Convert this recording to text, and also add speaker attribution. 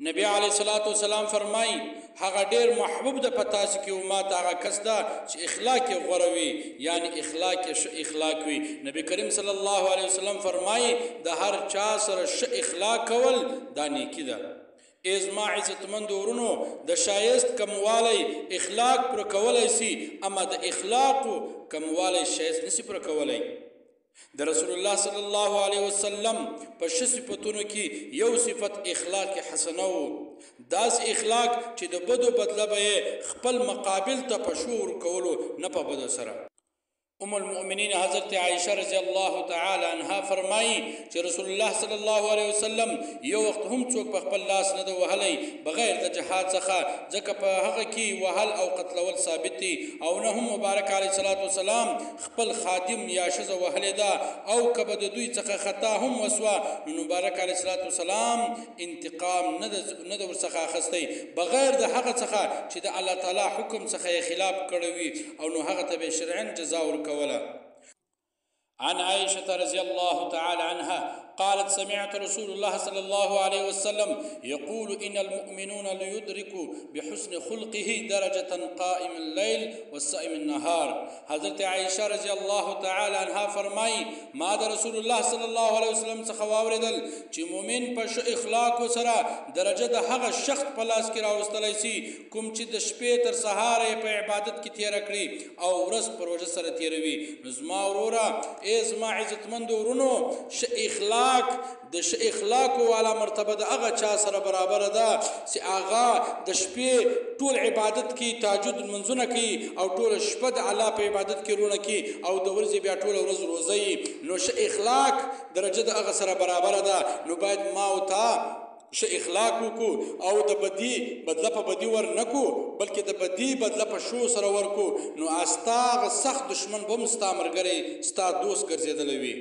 Speaker 1: نبی علیه الصلاۃ والسلام فرمایي هغه ډیر محبوب د پتاس کې او ما ته هغه کس ده چې اخلاق یې غوره وي، یعنی اخلاق یې ښه اخلاق وي. نبی کریم صلی الله علیه وسلم فرمایي د هر چا سره ښه اخلاق کول دا نیکي ده. ای زما عزتمند ورونو، د شایست کموالی اخلاق پر کولی سي، اما د اخلاقو کموالی شایست نسی پر کولی. د رسول الله صلی الله علیه وسلم په ښه صفتونو کې یو صفت اخلاق حسنه و، داسې اخلاق چې د بدو بدله به یې خپل مقابل ته په ښو ورکولو نه په بدو سره. ام المؤمنین حضرت عائشہ رضی الله تعالی عنها فرمایي چې رسول الله صلی الله علیه وسلم یو وخت هم څوک په خپل لاس نه د وهلی بغیر د جهاد څخه، ځکه په هغه کې وهل او قتلول ثابت دي، او نه هم مبارک علیه الصلاۃ والسلام خپل خادم یا ښځه وهلې ده، او که به د دوی څخه خطا هم وسوه نو مبارک علیه الصلاۃ والسلام انتقام نه د ورڅخه اخیستی بغیر د هغه څخه چې د الله تعالی حکم څخه یې خلاف کړی وي، او نو هغه ته به شرعاً جزا ورکوله. عن عائشة رضي الله تعالى عنها قالت سمعت رسول الله صلى الله عليه وسلم يقول إن المؤمنون ليدركوا بحسن خلقه درجة قائم الليل والصائم النهار. حضرت عائشة رضي الله تعالى عنها فرمائی ما د رسول الله صلى الله عليه وسلم څخه واوریدل چې مؤمن په ښه اخلاقو سره درجه د هغه شخص په لاس کې راوستلی سي کوم چې د شپې تر سهاره په عبادت کې تیره کړي او ورځ په روژه سره تیروي. نو زما وروره، ای زما عزتمند ورونو، ښه اخلاق د ښه اخلاقو والا مرتبه د هغه چا سره برابره ده چې هغه د شپې ټول عبادت کې تهجد لمونځونه کوي او ټوله شپه د الله په عبادت کې رونه کوي او د ورځې بیا ټوله ورځ روزه یي. نو ښه اخلاق درجه د هغه سره برابره ده. نو باید ما او تا ښه اخلاق وکړو او د بدي بدله په بدي ور نه کړو، بلکې د بدي بدله په ښو سره ورکړو، نو ستا هغه سخت دشمن به هم ستا ملګری ستا دوست ګرځېدلی وي.